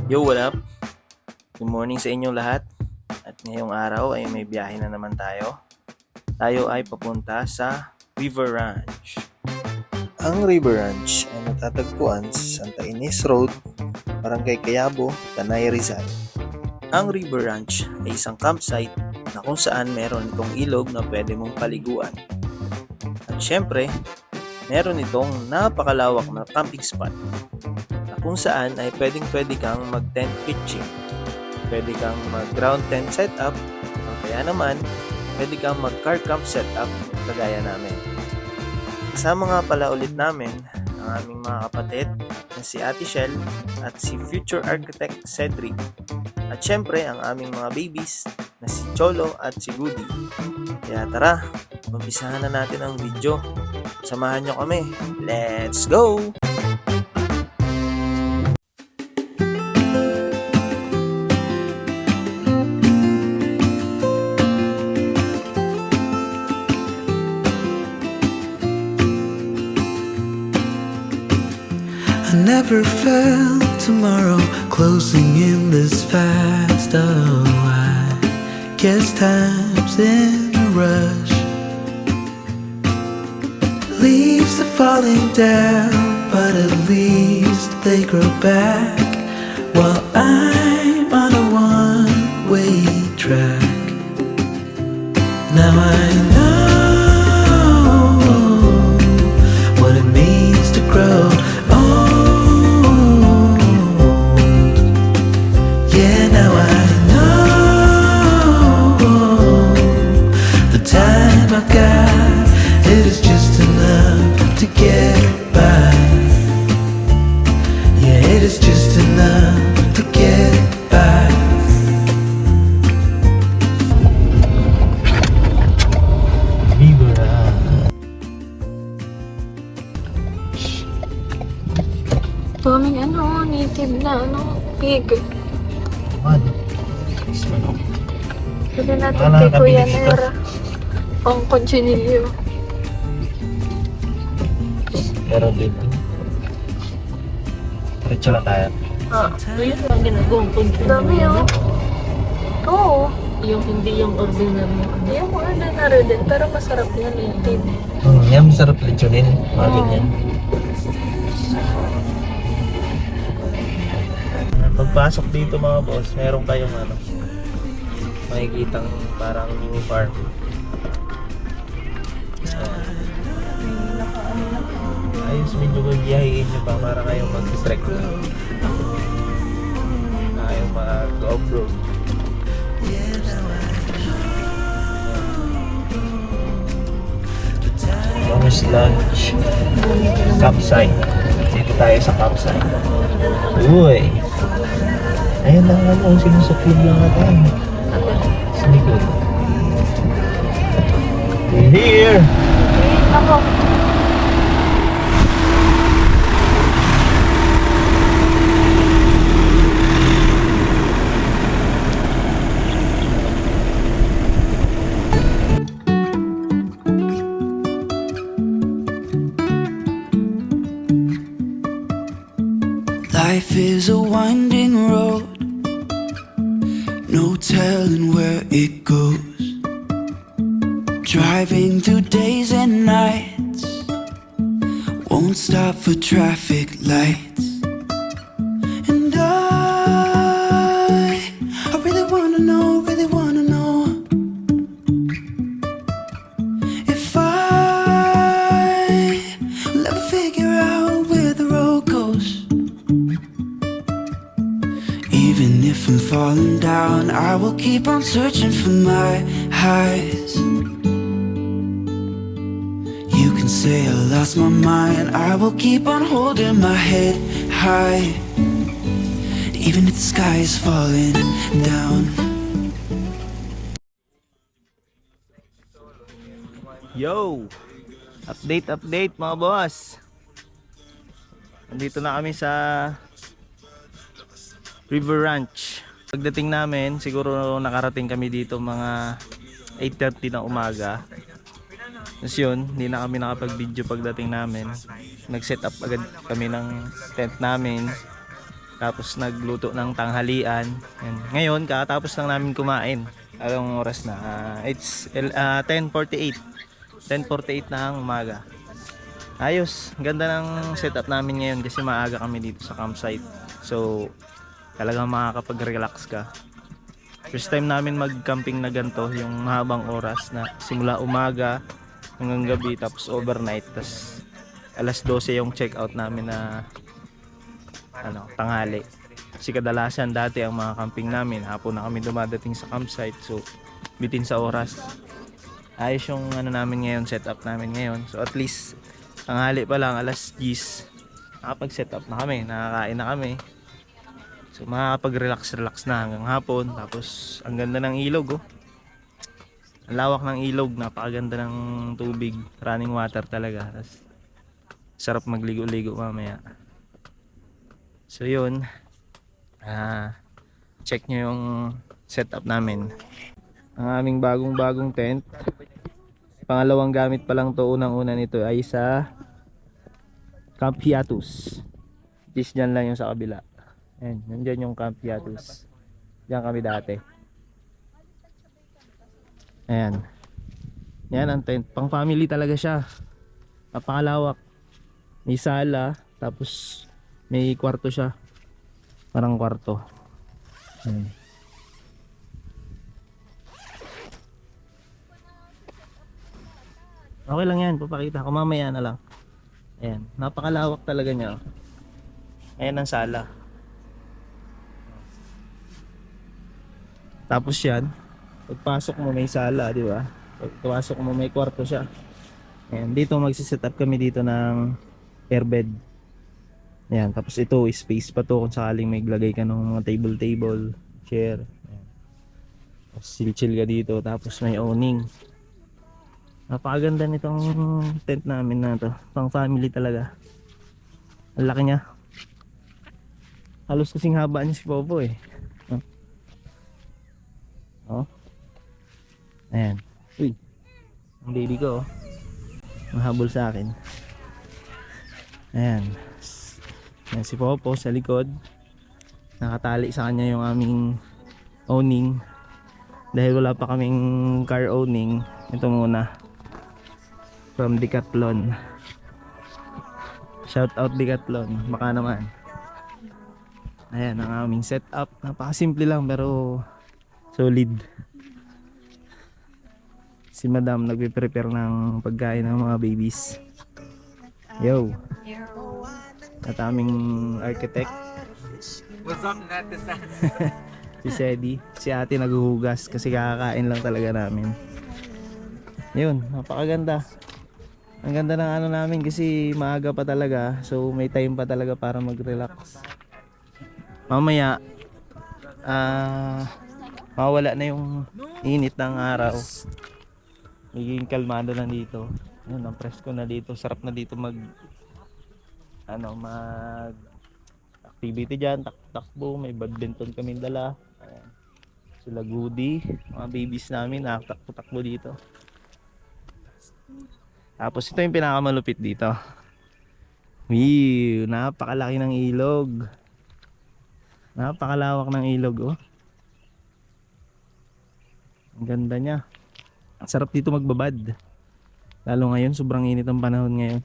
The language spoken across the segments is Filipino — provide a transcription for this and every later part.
Yo, what up? Good morning sa inyong lahat. At ngayong araw ay may biyahe na naman tayo. Tayo ay papunta sa River Ranch. Ang River Ranch ay natatagpuan sa Santa Ines Road, Barangay Cayabo, Tanay Rizal. Ang River Ranch ay isang campsite na kung saan meron itong ilog na pwede mong paliguan. At syempre, meron itong napakalawak na camping spot na kung saan ay pwede kang mag-tent pitching. Pwede kang mag-ground tent setup, o kaya naman, pwede kang mag-car camp setup kagaya namin. Kasama nga pala ulit namin ang aming mga kapatid na si Ate Shell at si future architect Cedric. At syempre ang aming mga babies na si Cholo at si Goody. Kaya tara, umpisahan na natin ang video. Samahan nyo kami. Let's go! I never felt tomorrow closing in this fast. Oh, I guess time's in a rush. Leaves are falling down, but at least they grow back. While I'm on a one-way track. Now I know what it means to grow. Daming native na pig. Pwede natin kay Kuya Nera. Pang kutsinilyo. Meron dito. Diretso na tayo. Yun lang ginagawang control. Dami Oo. Yung hindi yung ordinary. Yung ordinary din, pero masarap yan native. Yan, masarap lechonin. Mga ganyan. Pagpasok dito mga boss, meron kayong makikitang parang mini farm. Ayos, medyo magbiyahiin nyo pa para kayong mag-trek na. Kayong mag-off-road. Bonus lunch. Campsite. Dito tayo sa campsite. Uy! Ayun lang sinusuklog lang natin. Sa likod. We're here! Ako. Life is a winding road, no telling where it goes. Driving through days and nights, won't stop for traffic lights. And I really wanna know if will ever figure out where the road goes. Even if I'm falling down, I will keep on searching for my highs. You can say I lost my mind, I will keep on holding my head high. Even if the sky is falling down. Yo! Update mga boss! Nandito na kami sa River Ranch. Pagdating namin, siguro nakarating kami dito mga 8:30 ng umaga. Tapos yun, hindi na kami nakapag-video pagdating namin. Nag-set up agad kami ng tent namin. Tapos nagluto ng tanghalian. Yan. Ngayon, kakatapos lang namin kumain. Anong oras na? It's 10:48. 10:48 na ang umaga. Ayos, ganda ng setup namin ngayon kasi maaga kami dito sa campsite. So, talagang makakapag-relax ka. First time namin mag-camping na ganito, yung mahabang oras na simula umaga hanggang gabi tapos overnight. Tapos alas 12 yung check out namin na tanghali. Kasi kadalasan dati ang mga camping namin, hapon na kami dumadating sa campsite. So, bitin sa oras. Ayos yung namin ngayon, setup namin ngayon. So, at least tanghali pa lang, alas 10, nakapag-set up na kami, nakakain na kami. So makakapag-relax na hanggang hapon. Tapos ang ganda ng ilog, oh. Ang lawak ng ilog, napakaganda ng tubig, running water talaga. Tapos sarap magligo-ligo mamaya. So yun, check nyo yung setup namin. Ang aming bagong tent. Pangalawang gamit pa lang to, unang-una nito ay sa Camp Hiatus. This dyan lang yung sa kabila. Ayan, nandyan yung Camp Hiatus. Diyan kami dati. Ayan. Yan ang tent. Pang family talaga siya. Napakalawak. May sala, tapos may kwarto siya. Parang kwarto. Ayan. Okay lang yan, papakita ko mamaya na lang. Ayan, napakalawak talaga niya. Ayan ang sala. Tapos yan, pagpasok mo may sala, di ba? Pagpasok mo may kwarto siya. Ayan, dito magsiset up kami dito ng airbed. Ayan, tapos ito space pa to kung sakaling may glagay ka ng mga table, chair. Ayan. Tapos chill ka dito, tapos may awning. Napakaganda nitong tent namin na to. Pang family talaga. Ang laki niya. Halos kasing haba niya si Popo eh. Oh. Ayan. Uy. Ang baby ko, oh. Mahabol sa akin. Ayan. Ayan si Popo sa likod. Nakatali sa kanya yung aming awning. Dahil wala pa kaming car awning, ito muna. From Decathlon. Shout out Decathlon, baka naman. Ayan ang aming setup. Napakasimple lang pero solid. Si Madam nagpe-prepare ng pagkain ng mga babies. Yo. At aming architect. What's up, Natasan? Si Sedi. Si ate naghuhugas kasi kakakain lang talaga namin. Yun, napakaganda. Ang ganda ng namin kasi maaga pa talaga. So may time pa talaga para mag-relax. Mamaya mawala na yung init ng araw. Magiging kalmado na dito. Ayun, ang presko na dito. Sarap na dito mag activity dyan, takbo. May badminton kaming dala. Ayan. Sila Goody, mga babies namin nakaktakbo dito. Tapos ito yung pinakamalupit dito. Wow, napakalaki ng ilog. Napakalawak ng ilog, oh. Ang ganda niya. Ang sarap dito magbabad. Lalo ngayon, sobrang init ang panahon ngayon.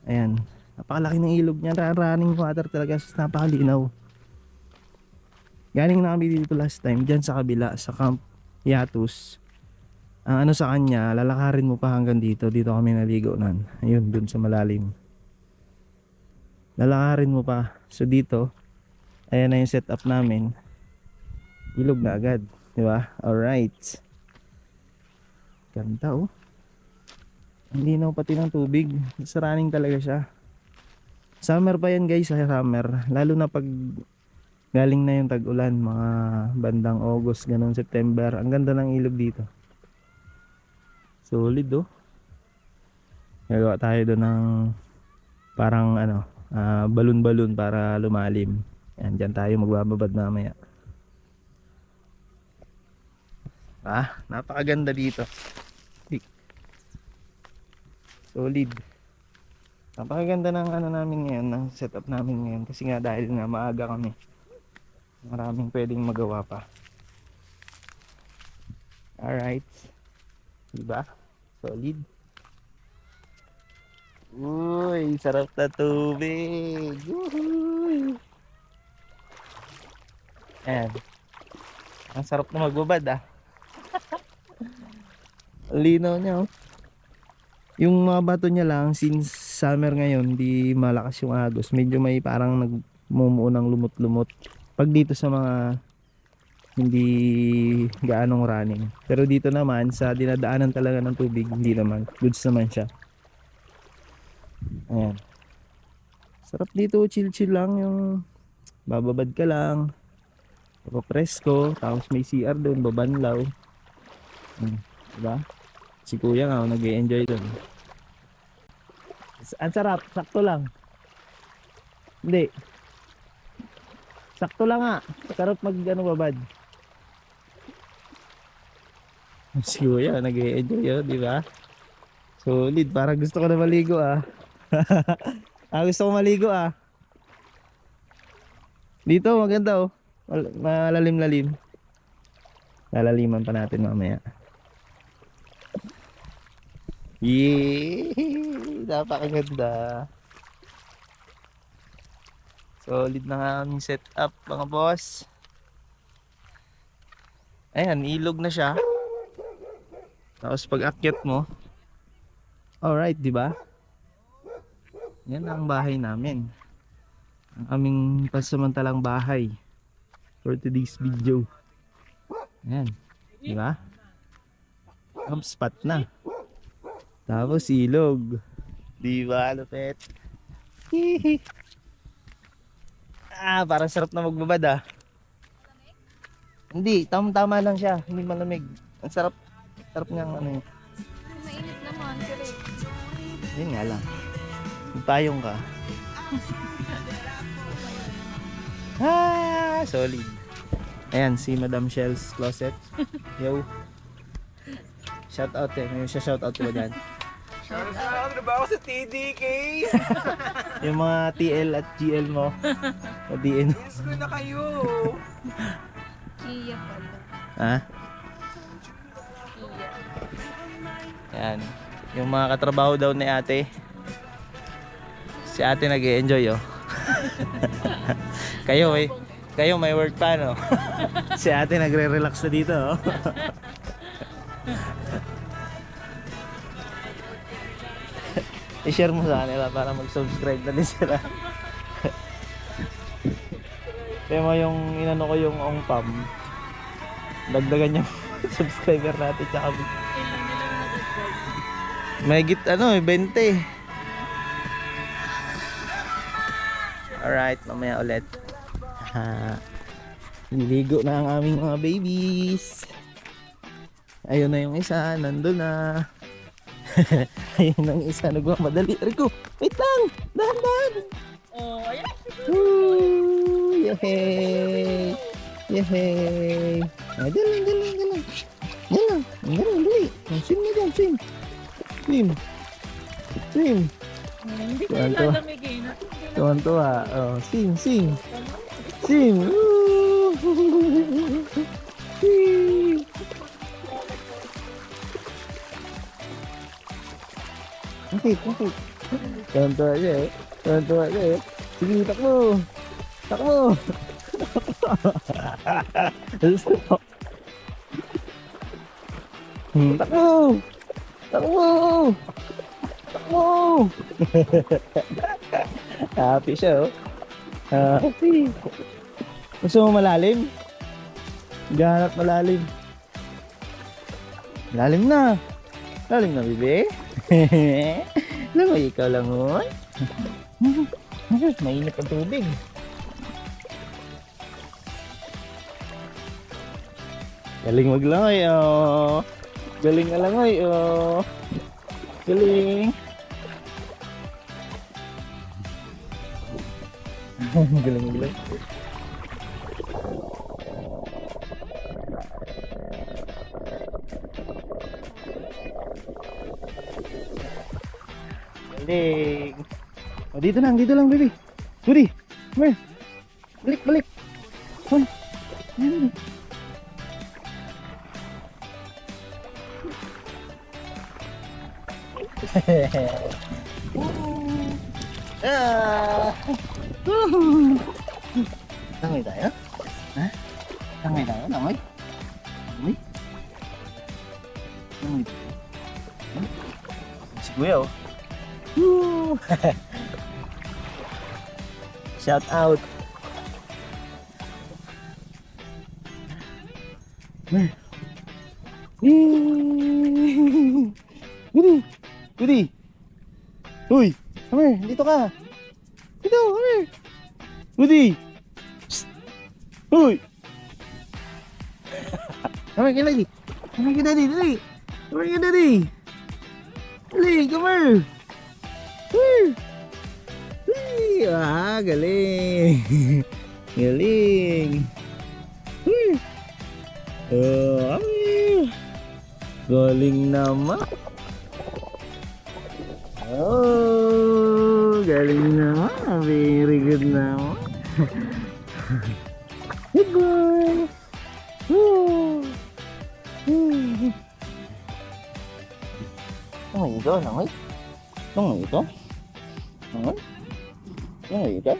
Ayan, napakalaki ng ilog niya. Running water talaga, napakalinaw. Galing na kami dito last time, dyan sa kabila, sa Camp Hiatus. Ang sa kanya, lalakarin mo pa hanggang dito. Dito kami naligo nun. Ayun, dun sa malalim. Lalakarin mo pa. So dito, ayan na yung setup namin. Ilog na agad, di ba? Alright. Ganda, oh. Ang linaw pati ng tubig. Sa running talaga siya. Summer pa yan, guys, sa summer. Lalo na pag galing na yung tag-ulan, mga bandang August, ganun, September. Ang ganda ng ilog dito. Solid, oh. Gagawa tayo doon ng parang balon-balon para lumalim. Yan, dyan tayo magbababad mamaya. Napakaganda dito. Solid. Napakaganda ng ano namin ngayon, ng setup namin ngayon. Kasi nga dahil nga maaga kami. Maraming pwedeng magawa pa. Alright. Diba? Solid. Uy, sarap na tubig. Woohoo! Ayan. Ang sarap na magbabad ah. Linaw niya oh. Yung mga bato niya lang, since summer ngayon, di malakas yung agos. Medyo may parang nagmumuo ng lumot-lumot. Pag dito sa mga hindi gaanong running. Pero dito naman, sa dinadaanan talaga ng tubig, hindi naman. Goods naman siya. Ayan. Sarap dito, chill-chill lang yung bababad ka lang. Presko, tapos may CR doon, babanlaw. Diba? Si kuya nga, nag-i-enjoy doon. Ang sarap, sakto lang. Hindi. Sakto lang nga. Sarap babad. Si kuya, nag-i-enjoy yun, di ba? Solid, parang gusto ko na maligo ah. Gusto ko maligo ah. Dito, maganda oh. Malalim-lalim. Lalaliman pa natin mamaya. Yee! Napakaganda. Solid na nga aming setup mga boss. Ayan, ilog na siya. Tapos pag akyat mo, alright, di ba? Yan ang bahay namin. Ang aming pansamantalang bahay for today's video. Ayan, di ba? Top spot na. Tapos ilog. Di ba, lupet? Hihi. Parang sarap na magbabad ah. Hindi, tama lang siya. Hindi malamig. Ang sarap. Sarap niyang ano yun. Mainit naman, correct. Yun nga lang. Magpayong ka. Solid. Ayan, si Madam Shell's Closet. Yo. Shout out eh. May shout out ko dyan. Ano ba ako sa TDK? Yung mga TL at GL mo. O DN. Miss ko na kayo. Kia pala. Ha? Kia. Ayan. Yung mga katrabaho daw ni ate. Si ate nag-i-enjoy oh. Kayo may work pa no? Si ate nagre-relax na dito oh. I-share mo sa kanila para mag-subscribe na din sila. Kaya mo yung inano ko yung ongpam. Dagdagan yung subscriber natin tsaka may git 20. Alright, mamaya ulit. Liligo na ang aming mga babies. Ayun na yung isa, nandun na. Ayun ang isa, nagmamadali. Rico, wait lang! Dahan-dahan! Oh, ayan. Woo! Yehey! Yehey! Ay, dali. Yan lang, dali. Swim na dyan, swim. Hindi ko Tuwan-tuwa. lalamigin. Tuwan-tuwa. Oh, swim. Woo! Swim! Bakit? Tuwan-tuwa siya eh. Sige, takbo! Takbo! Happy siya oh. Happy. Gusto mo malalim? Gahanap malalim. Lalim na, bebe. Alam mo, ikaw lang mo. Mainit ang tubig. Galing maglangoy oh. Galing alangoy oh. Galing. Galing. Galing. O, dito lang, baby. Woody, come here. Balik. Come on. Ayan. Ah! Langoy tayo? Ha? Langoy tayo? Langoy? Langoy? Langoy tayo? Si Kuya oh. Woo! Shout out! Goody! Uy! Come here! Dito ka! Dito! Come here! Goody! Psst! Uy! Come here kay Daddy! Come here kay Daddy! Dali! Come here kay Daddy! Dali! Come here! Come here! Dali! Ah! Galing! Galing! Come here! Galing naman! Oh, galing naman. Very good naman. Good boy. Woo. Langoy ito, langoy. Langoy ito. Langoy. Langoy ito.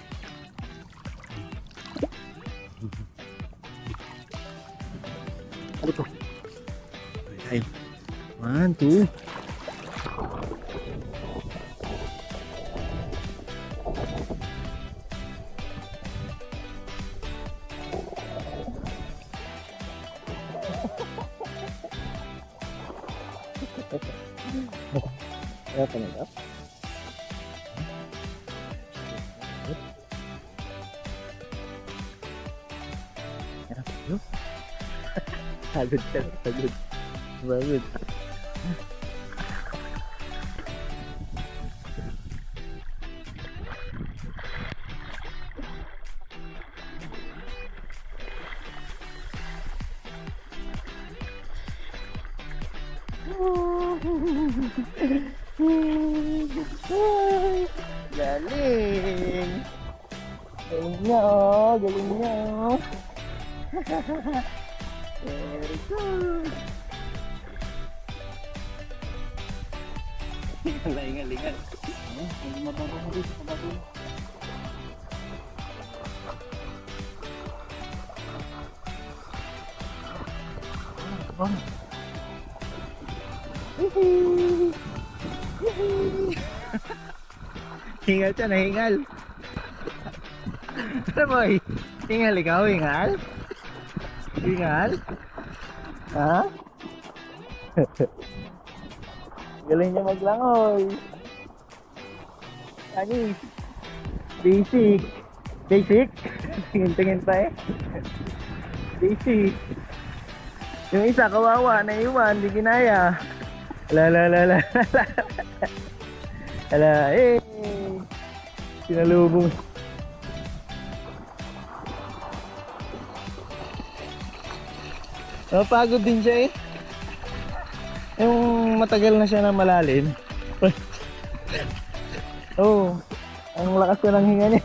Ano ito? Ay, 1, 2. Open it up. Pagod ka, pagod. Pagod. Galing! Galing niya oh! Galing niya oh! Very good! Lingal. Hindi mababa mo dito, mababa mo. Hingal siya, nahingal. Ano boy? Hingal ikaw, hingal? Hingal? Ha? Galing niya maglangoy. Ani? Basic. Basic? Tingin-tingin pa eh. Basic. Yung isa kawawa, naiwan, di ginaya. Ala. Ala, eh. Sinalubong. Napagod din siya eh. Yung matagal na siya na malalim. Oh, ang lakas ko ng hinga niya.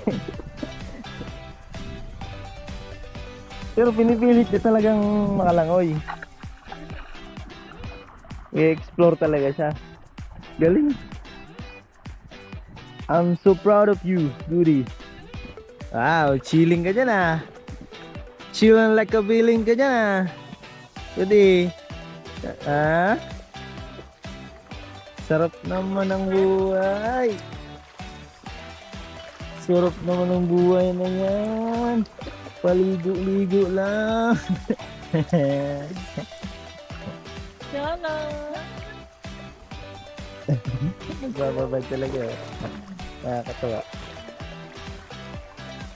Pero pinipilit niya talagang makalangoy. I-explore talaga siya. Galing. I'm so proud of you, Goody. Wow, chilling ka dyan ah. Chilling like a billing ka dyan ah. Goody. Ah? Sarap naman ang buhay. Sarap naman ang buhay na yan. Paligo-ligo lang. Yana! Bababad talaga. Nakakatawa.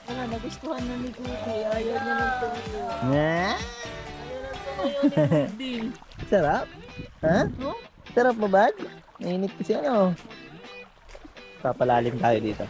Wala, nagustuhan na ni Kuki. Ayaw niya ng tuyo. Nga? Ayaw niya ng din. Sarap? Ha? No? Sarap ba bad? Nainit kasi ano. Papalalim tayo dito.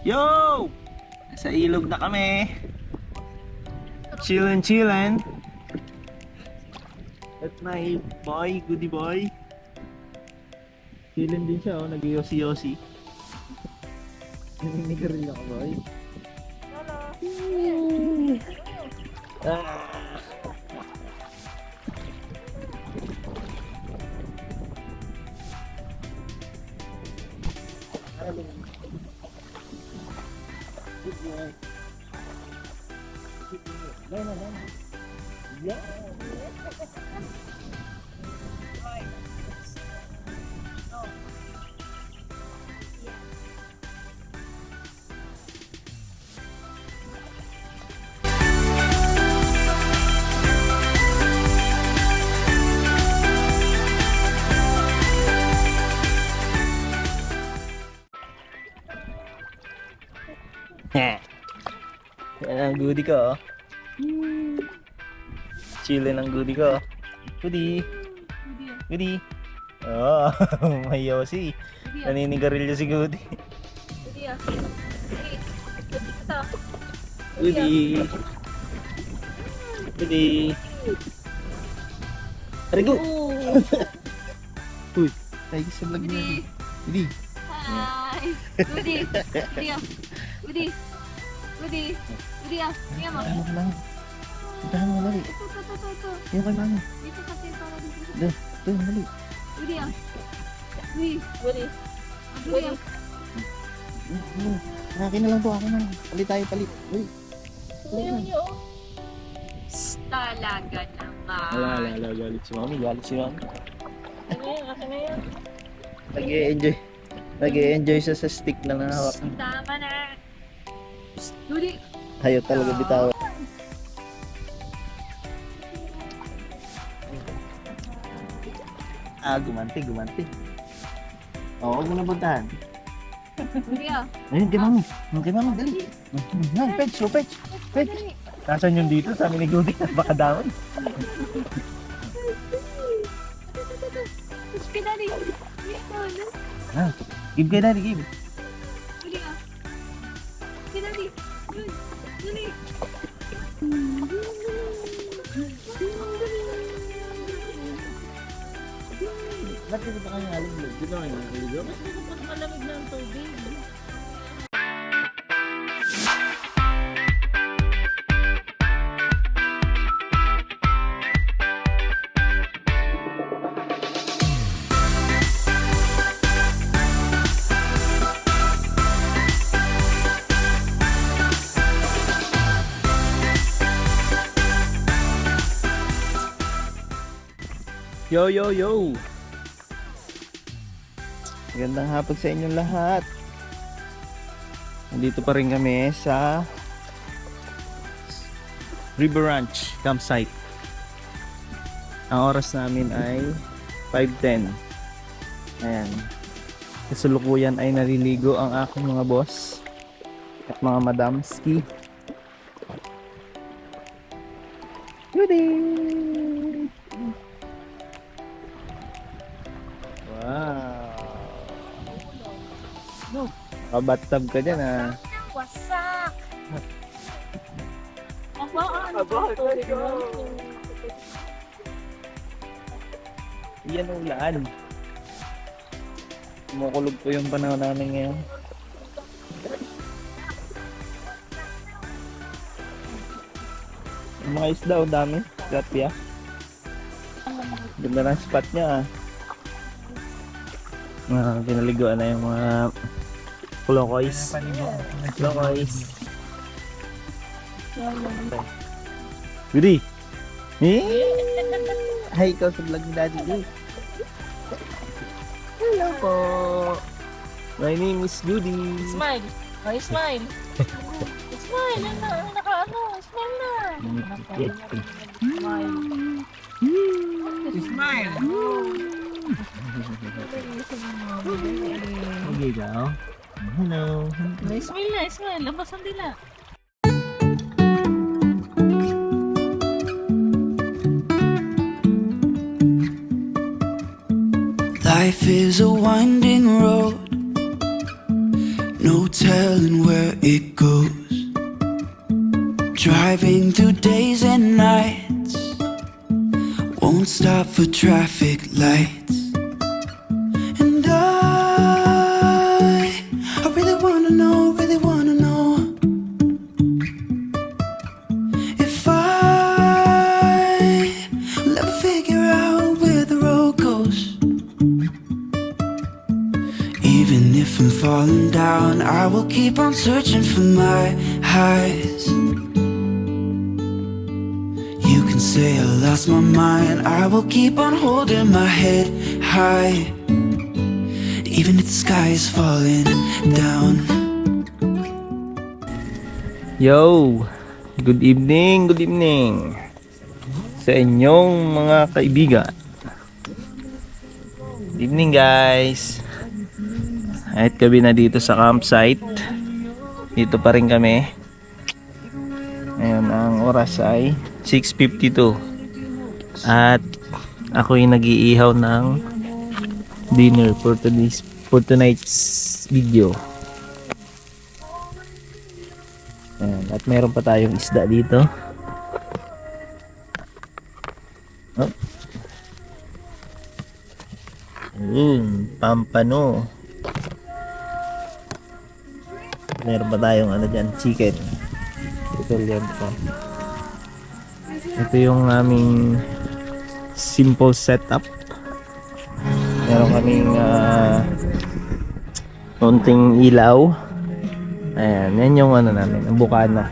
Yo! Sa ilog na kami. Chillin'. At my boy, goodie boy. Chillin' din siya, oh. Nag-yosi-yosi. Naninigaril ako, boy. Ah. Yan ang goodie ko, oh. Chillin' ang goodie ko. Goodie. Oh, may yosi. Naninigarilyo si Goodie. Goodie. Arigo! Uy, tayo sa vlog niya. Goodie. Hi! Goody! Goody! Tingnan mo. Ano ka lang? Puntahan mo, dali. Ito. Yung kay mami. Dito kasi para dito. Ito, dali. Goody! Akin na lang to, ako na. Palit tayo. Uy. Ayaw niyo, oh. Talaga naman. Wala. Galit si mami. Akin na yan. Nag-e-enjoy siya sa stick na nahawak. Tama na. Goody! Ayaw talaga bitaw. Gumanti. Oo, huwag mo na puntahan. Goody ah. Ayun, kay mami. Dali. Yan, fetch. Nasaan yun dito? Sabi ni Goody, baka daon. Pinali. Give kay daddy, give. Goody ah. Pinali. Goody. Ba't dito pa kayo naliglog? Dito kayo naliglog? Mas kapag malamig na ang tubig. Yo! Magandang hapon sa inyong lahat. Nandito pa rin kami sa River Ranch campsite. Ang oras namin ay 5:10. Ayan. Kasulukuyan ay naliligo ang aking mga boss at mga madamski. Goodie! Wow! Kabatab ka dyan, ah. Wasak! Yan ang ulan. Kumukulog po yung panahon namin ngayon. Yung mga isda, ang dami. Tilapia. Ganda ng spot niya, ah. Pinaliguan na yung mga Lokoys. Goody! Hi, ikaw sa vlog ni Daddy G. Hello po! My name is Goody. Smile. Ay, smile. Smile. Smile na. Smile! Okay daw. Hello. Ay, smile. Labas ang dila. Life is a winding road, no telling feeling where it goes. Driving through days and nights, won't stop for traffic lights. And I really wanna know, if I'll ever figure out where the road goes. Even if I'm falling down, I will keep on searching for my highs. You can say I lost my mind, I will keep on holding my head high. Even if the sky is falling down. Yo! Good evening sa inyong mga kaibigan. Good evening guys. Kahit gabi na dito sa campsite, dito pa rin kami. Ngayon ang oras ay 6:52 at ako'y nag-iihaw ng dinner for tonight's video. Ayan, at meron pa tayong isda dito. Oh. Pampano. Meron pa tayong ano dyan, chicken. Ito yan pa. Ito yung aming simple setup. Meron kaming konting ilaw. Ayan, yan yung ano namin, ang bukana.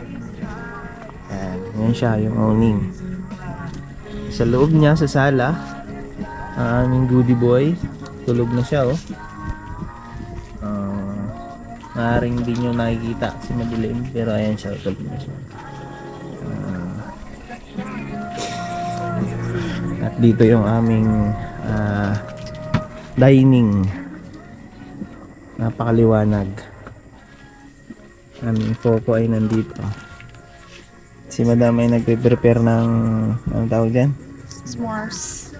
Ayan, yan siya, yung awning. Sa loob niya, sa sala, ang aming goodie boy, tulog na siya oh. Maaaring hindi nyo nakikita kasi madilim, pero ayan siya, tulog na siya. At dito yung aming dining. Napakaliwanag. Aming Coco ay nandito. Si Madam ay nagpe-prepare ng anong tawag dyan? S'mores.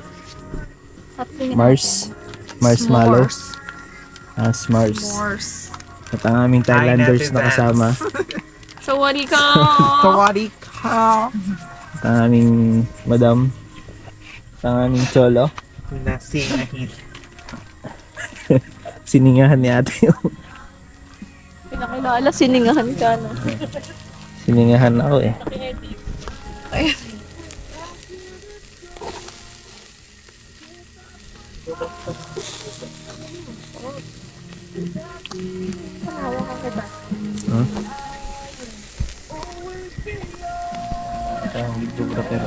Marshmallow. S'mores. S'mores. At ang aming Thailanders na kasama. Sawadee ka! Sawadee ka! At ang aming Madam. At ang aming Cholo. Nasingahit. Siningahan ni ate yung Pinakilala, siningahan ka, no? siningahan ako eh. Huh? Ito ang videographer.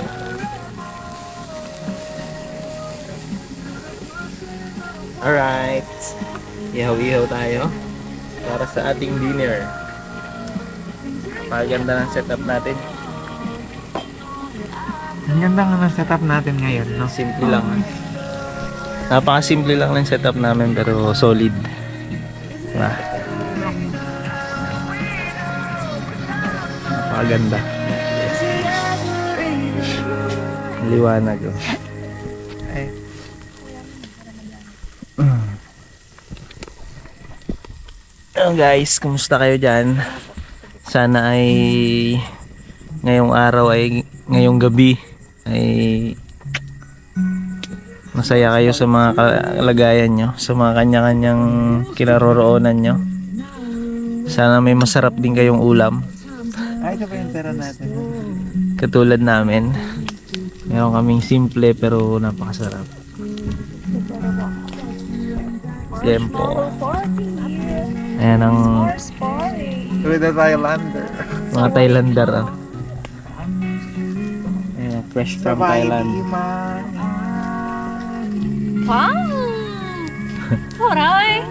Alright. Ihaw-ihaw tayo para sa ating dinner. Napakaganda ng setup natin. Ang ganda nga ng setup natin ngayon, no? Simple lang. Napakasimple lang ng setup namin pero solid. Diba? Napakaganda. Liwanag oh. Ay. Hello guys, kumusta kayo dyan? Sana ay ngayong araw ay ngayong gabi ay masaya kayo sa mga kalagayan nyo, sa mga kanya-kanyang kinaroroonan nyo. Sana may masarap din kayong ulam Ay, ito ba yung pera natin? katulad namin. Meron kaming simple pero napakasarap. Tempo. Ayan ang With the Thailander. mga Thailander. Ayan, fresh from Thailand. Wow! Alright!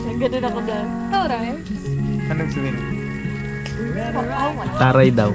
Nagganun ako dyan. Alright. Anong sabihin? Taray daw.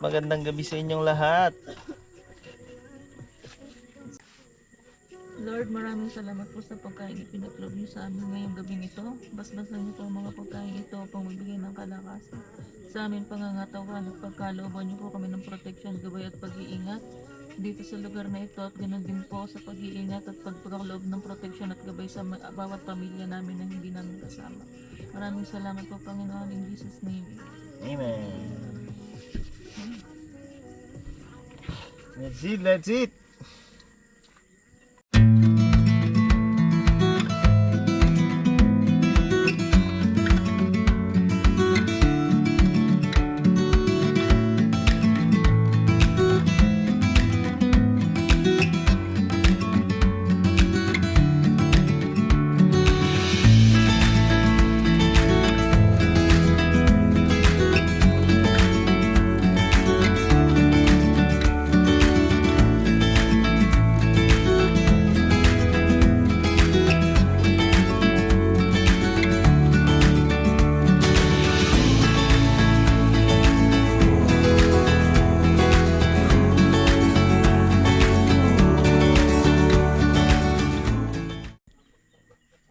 magandang gabi sa inyong lahat. Lord, maraming salamat po sa pagkain ipinaglob niyo sa amin ngayong gabing ito. Basbasan niyo po ang mga pagkain ito upang magbigay ng kalakasan sa aming pangangatawan at pagkalooban niyo po kami ng proteksyon, gabay at pag-iingat dito sa lugar na ito at ganoon din po sa pag-iingat at pagpakaloob ng proteksyon at gabay sa bawat pamilya namin na hindi namin kasama. Maraming salamat po, Panginoon, in Jesus' name. Amen. That's it, that's it.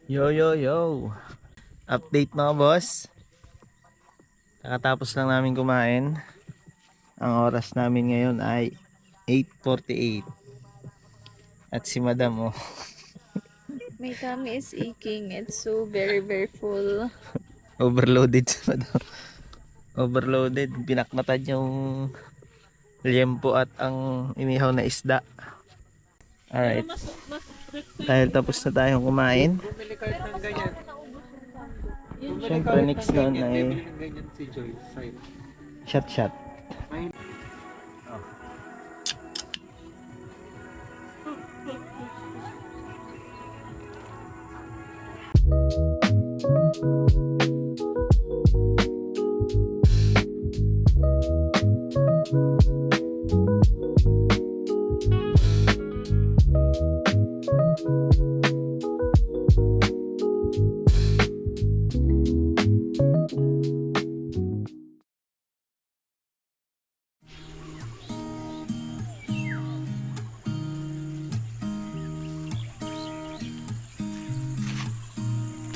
Yo yo yo. Update mga boss. Nakatapos lang namin kumain. Ang oras namin ngayon ay 8:48. At si Madam oh, My tummy is aching. It's so very, very full. overloaded si Madam. Overloaded, pinakmatad yung liempo at ang inihaw na isda. Alright. Dahil tapos na tayong kumain. Siyempre next doon ay shot.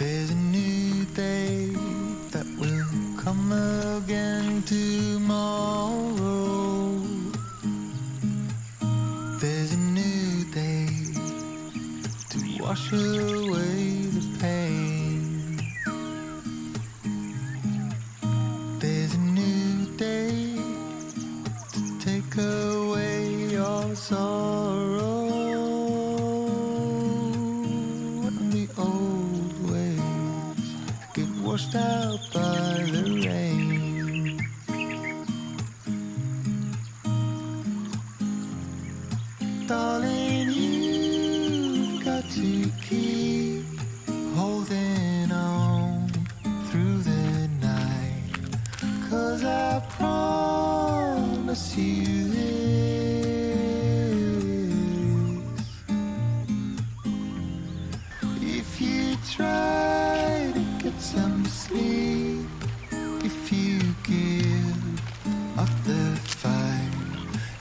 There's a new day that will come again tomorrow. There's a new day to wash away the pain. There's a new day to take away your sorrow. And the old ways get washed out by the rain. Darling, you got to keep holding on through the night, 'cause I promise you this: if you try to get some sleep, if you give up the fight,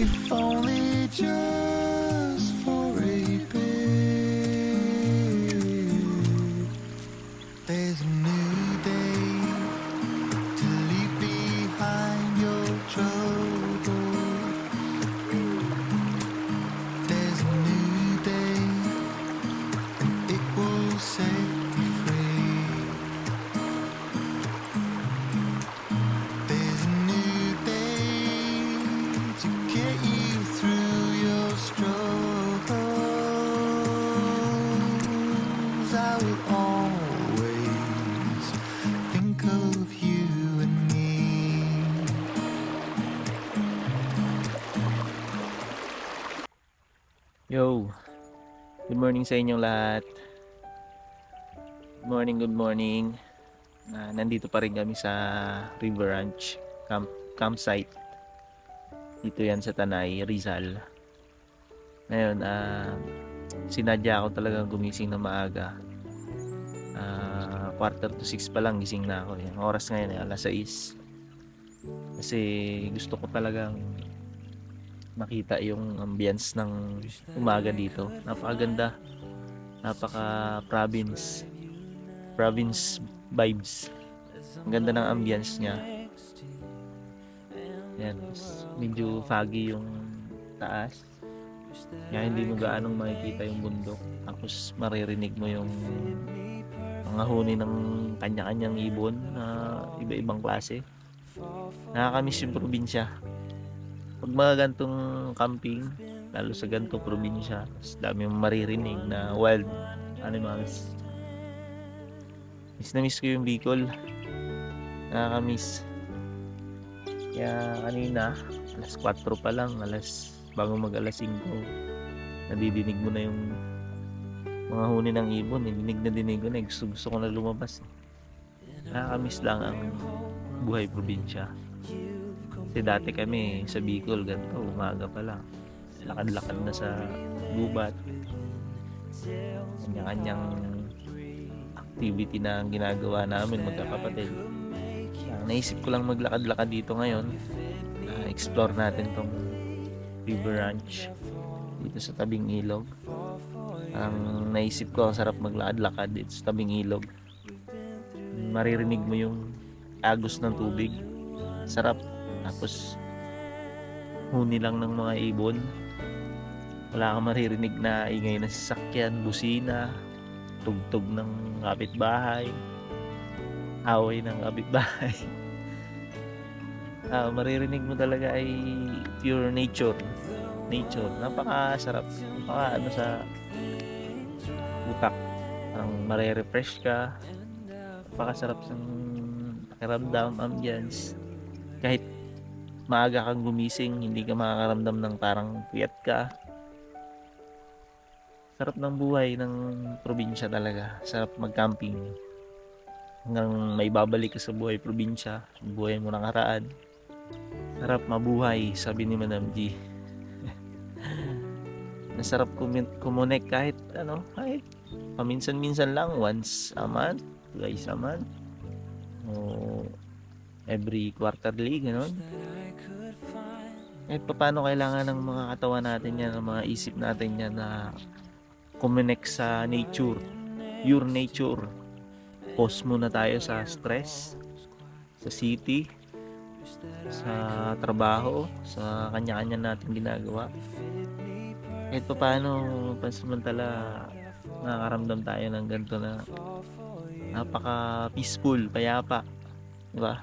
if only just for a bit. There's a new day to leave behind your troubles. There's a new day and it will set you free. There's a new day to get you through your struggles. I will always think of you and me. Yo. Good morning sa inyong lahat. Good morning. Nandito pa rin kami sa River Ranch campsite. Dito yan sa Tanay, Rizal. Ngayon, sinadya ako talagang gumising na maaga. 5:45 pa lang gising na ako. Yung oras ngayon ay alas 6. Kasi gusto ko talagang makita yung ambience ng umaga dito. Napakaganda. Napaka province vibes. Ang ganda ng ambience niya. Yan, medyo foggy yung taas. Kaya hindi mo gaanong makikita yung bundok. Tapos maririnig mo yung mga huni ng kanya-kanyang ibon na iba-ibang klase. Nakakamiss yung probinsya. Pag mga gantong camping, lalo sa gantong probinsya, mas dami mong maririnig na wild animals. Miss na miss ko yung Bicol. Nakakamiss. Kaya kanina, alas 4 pa lang, bago mag alas 5, nadidinig mo na yung mga huni ng ibon. Dinig ko na, gusto ko na lumabas. Nakakamiss lang ang buhay probinsya. Kasi dati kami sa Bicol, ganito, umaga pa lang. Lakad-lakad na sa gubat. Kanya-kanyang activity na ang ginagawa namin magkakapatid. Naisip ko lang maglakad-lakad dito ngayon. Explore natin tong River Ranch dito sa tabing ilog. Ang naisip ko, ang sarap maglakad-lakad dito sa tabing ilog. Maririnig mo yung agos ng tubig. Sarap. Tapos huni lang ng mga ibon. Wala kang maririnig na ingay ng sasakyan, busina, tugtog ng kapitbahay, away ng kapitbahay. Maririnig mo talaga ay pure nature. Napakasarap. Napaka sa utak. Ang marerefresh ka. Napakasarap sa pakiramdam, ambience. Kahit maaga kang gumising, hindi ka makakaramdam ng parang puyat ka. Sarap ng buhay ng probinsya talaga. Sarap mag-camping. Hanggang may babalik ka sa buhay probinsya, buhay mo nakaraan. Sarap mabuhay, sabi ni Madam G. Masarap kumonek kahit paminsan-minsan lang, once a month, twice a month, o every quarterly, gano'n. Kahit paano kailangan ng mga katawan natin yan, ng mga isip natin yan na kumonek sa nature, pure nature. Pause muna tayo sa stress, sa city, sa trabaho, sa kanya-kanya natin ginagawa. Kahit pa paano, pansamantala nakakaramdam tayo ng ganito na napaka-peaceful, payapa. Diba?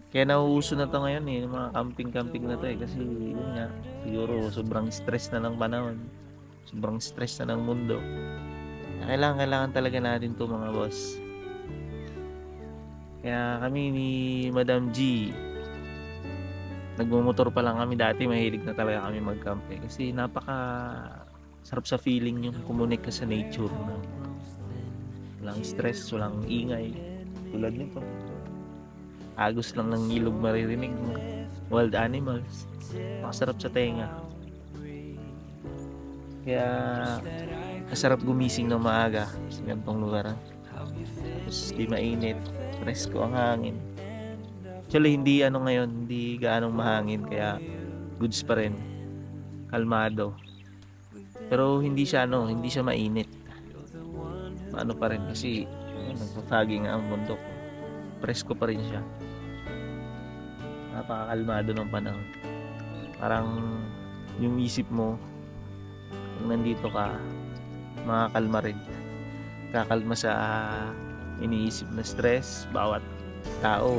Kaya nauuso na to ngayon yung mga camping na to kasi yun nga, siguro sobrang stress na ng panahon. Sobrang stress na ng mundo. Kailangan talaga natin to mga boss. Kaya kami ni Madam G, nagmumotor pa lang kami dati, mahilig na talaga kami mag-camp kasi napaka sarap sa feeling yung kumunik ka sa nature na walang stress, walang ingay tulad nito. Agos lang ng ilog maririnig mo, wild animals, masarap sa tenga. Kaya masarap gumising ng maaga sa ganitong lugar. Tapos di mainit, presko ang hangin. Actually hindi ngayon, hindi gaanong mahangin kaya goods pa rin. Kalmado. Pero hindi siya mainit. Ano pa rin kasi nagpapagi nga ang bundok. Presko pa rin siya. Napakakalmado ng panahon. Parang yung isip mo kung nandito ka, makakalma rin. Kakalma sa iniisip na stress. Bawat tao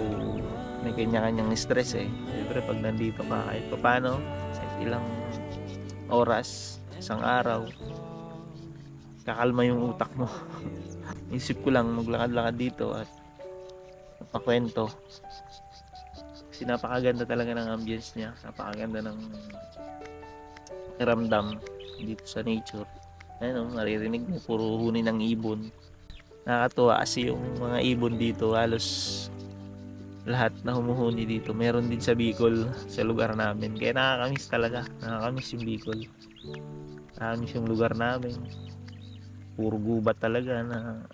may kanya-kanyang stress Siyempre pag nandito ka kahit paano sa ilang oras, isang araw, kakalma yung utak mo. Isip ko lang maglakad-lakad dito at napakwento. Kasi napakaganda talaga ng ambience niya. Napakaganda ng pakiramdam dito sa nature. Maririnig mo puro huni ng ibon. Nakakatuwa kasi yung mga ibon dito halos lahat na humuhuni dito. Meron din sa Bicol, sa lugar namin. Kaya nakakamiss talaga. Nakakamiss yung Bicol. Nakakamiss yung lugar namin. Puro gubat talaga na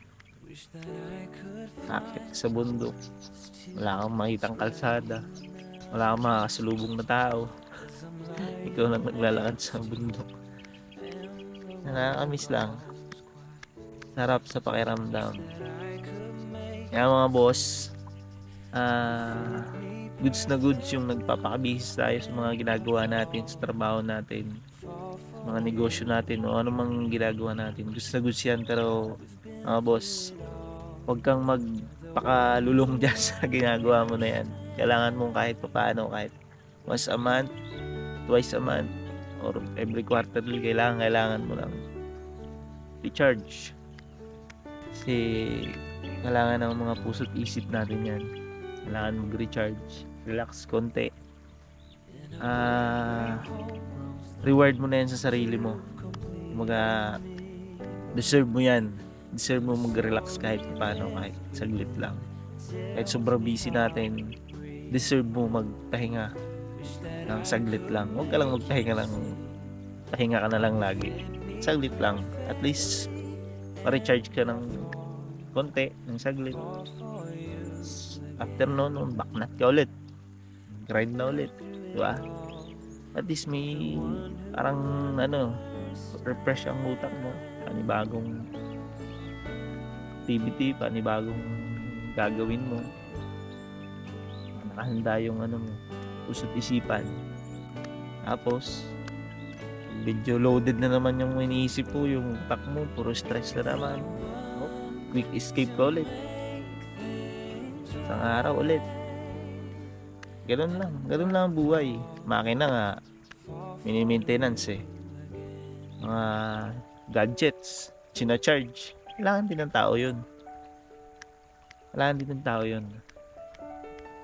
akit sa bundok. Wala kang makitang kalsada. Wala kang makakasalubong na tao. Ikaw lang naglalakad sa bundok. Nakakamiss lang. Sarap sa pakiramdam. Kaya mga boss, goods na goods yung nagpapakabihis tayo sa mga ginagawa natin, sa trabaho natin, mga negosyo natin, o ano mang ginagawa natin. Goods na goods yan, pero mga boss, huwag kang magpakalulong dyan sa ginagawa mo na yan. Kailangan mong kahit papaano, kahit once a month, twice a month, or every quarterly, kailangan mo lang recharge. Kasi kailangan ng mga puso't isip natin yan. Kailangan mag-recharge, relax konti. Reward mo na yan sa sarili mo. Kumaga, deserve mo yan. Deserve mo mag-relax kahit paano, kahit saglit lang. Kahit sobrang busy natin, deserve mo magpahinga ng saglit lang. Huwag ka lang magpahinga lang. Pahinga ka na lang lagi. Saglit lang. At least, ma-recharge ka ng konti, ng saglit. After noon, backnat ka ulit. Grind na ulit. Diba? At least may parang refresh ang utak mo. Panibagong activity, panibagong gagawin mo. Nakahanda yung mo, puso't isipan. Tapos, medyo loaded na naman yung iniisip mo, yung utak mo, puro stress na naman. Quick escape ka ulit. Isang araw ulit. Ganun lang ang buhay. Makina nga, mini-maintenance mga gadgets, sina-charge. Kailangan din ng tao yun.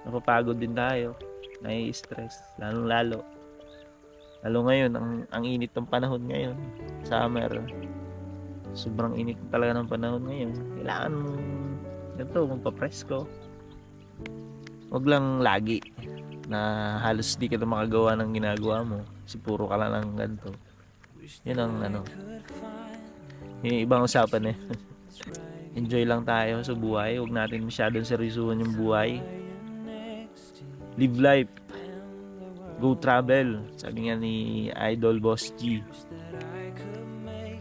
Napapagod din tayo. Nai-stress. Lalo ngayon, ang init ng panahon ngayon. Summer. Sobrang init talaga ng panahon ngayon. Kailangan magpa-presko. Huwag lang lagi na halos di ka na makagawa ng ginagawa mo. Kasi puro ka lang ng ganito. Yun ang yung ibang usapan Enjoy lang tayo sa buhay. Huwag natin masyadong seryosohan yung buhay. Live life. Go travel. Sabi nga ni Idol Boss G.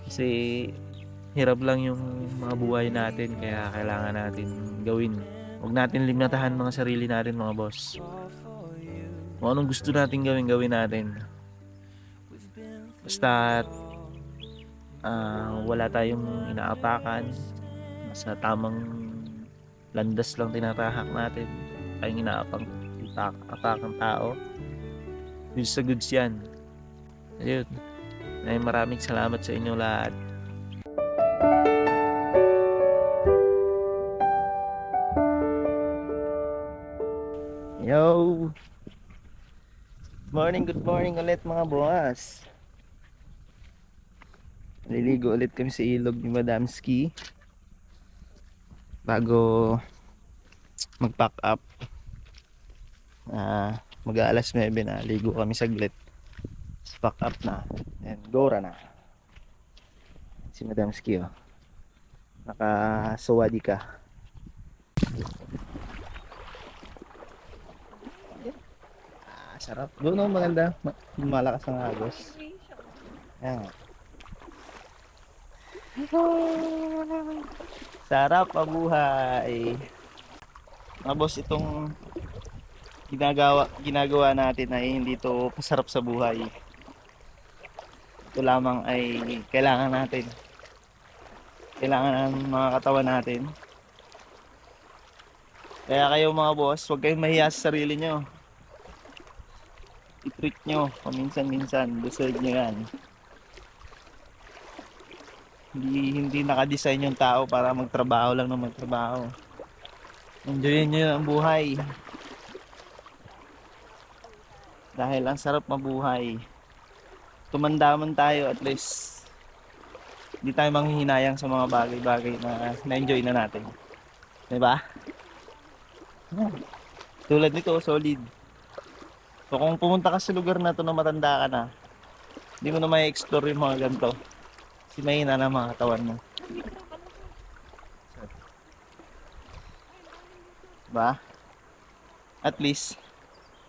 Kasi hirap lang yung mga buhay natin, kaya kailangan natin gawin. Huwag natin limitahan mga sarili natin, mga boss. Kung anong gusto natin gawin natin. Basta wala tayong inaapakan, sa tamang landas lang tinatahak natin, tayong inaapakan tao. Goods sa goods yan. Ayun. Maraming salamat sa inyo lahat. Yo! Good morning ulit mga boss. Liligo ulit kami sa ilog ni Madam Ski bago mag-pack up. Mag-aalas 9 na, ligo kami saglit. Pack up na and gora na. Si Madam Ski naka-suwadi ka. Sarap. Doon maganda. Malakas ang agos. Ayan. Sarap ang buhay. Mga boss, itong ginagawa natin ay hindi to pasarap sa buhay. Ito lamang ay kailangan natin. Kailangan ng mga katawan natin. Kaya kayo mga boss, huwag kayong mahiya sa sarili nyo. I-treat nyo paminsan-minsan. Deserve nyo yan. Hindi nakadesign yung tao para magtrabaho lang na magtrabaho. Enjoyin nyo ang buhay. Dahil ang sarap mabuhay. Tumanda man tayo, at least hindi tayo manghihinayang sa mga bagay-bagay na na-enjoy na natin. Diba? Tulad nito, solid. So kung pumunta ka sa lugar na to na matanda ka na, hindi mo na may explore yung mga ganito. Kasi mahina na mga katawan mo. Ba? At least,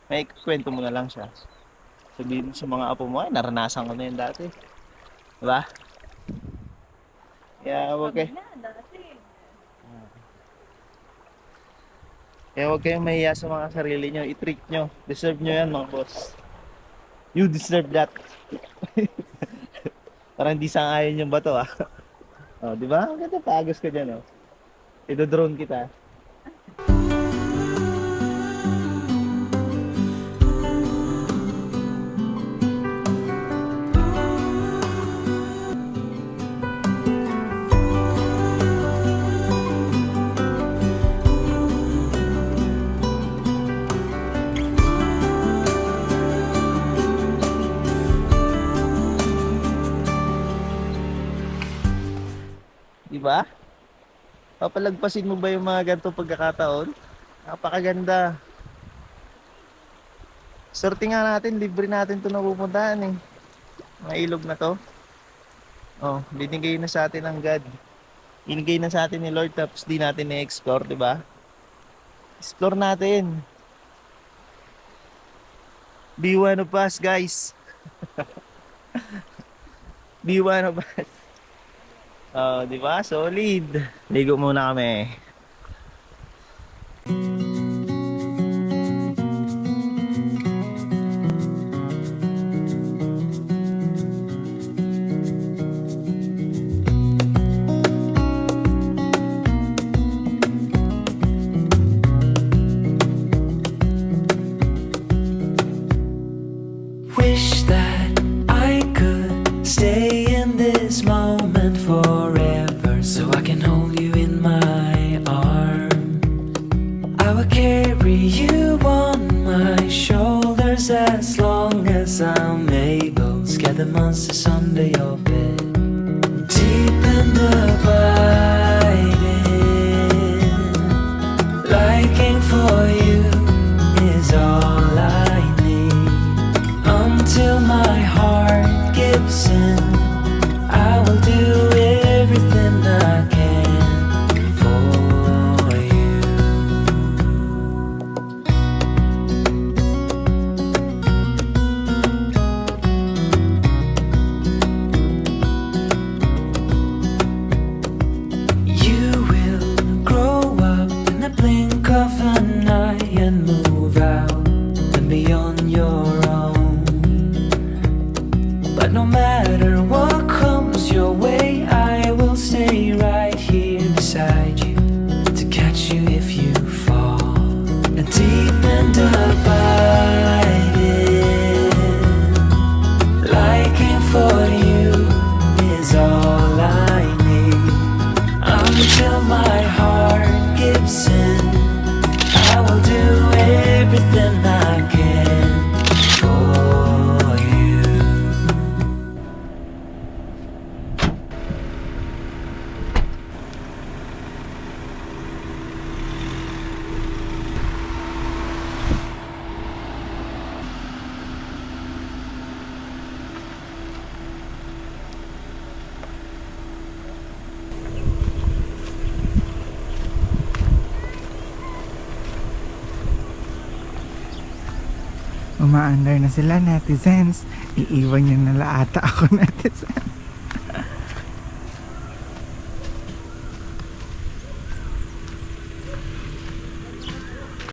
may kwento mo na lang siya. Sabihin mo sa mga apo mo, ay, naranasan ko na yun dati. Diba? Kaya huwag kayo. Kaya huwag kayong mahiya sa mga sarili nyo. I-treat nyo. Deserve nyo yan, mga boss. You deserve that. Parang di sangayon yung bato, ah. Oh, di ba? Ang ganda, pagos ka dyan, oh. Ido-drone kita. Diba? Papalagpasin mo ba yung mga ganitong pagkakataon? Napakaganda. Swerte nga natin, libre natin ito napupuntahan eh. Mga ilog na to. Oh, binigay na sa atin ng God. Binigay na sa atin ni Lord tapos di natin na-explore, diba? Explore natin. Be one of us, guys. Be one of us. Oh, di ba? Solid. Ligo muna kami. Wish that I could stay in this moment forever, so I can hold you in my arms. I will carry you on my shoulders as long as I'm able. Scare the monsters under your bed. Deep and abiding, liking for you is all I need. Until my heart gives in, I will do everything I can for you. You will grow up in the blink of an eye and move out and beyond your own. But no matter what comes your way, I will stay right here beside you to catch you if you fall. And deep and abiding, liking for you is all I need. Until my heart gives in, I will do everything I can for you. Umaandar na sila, netizens. Iiwan niyo na ata ako, netizens.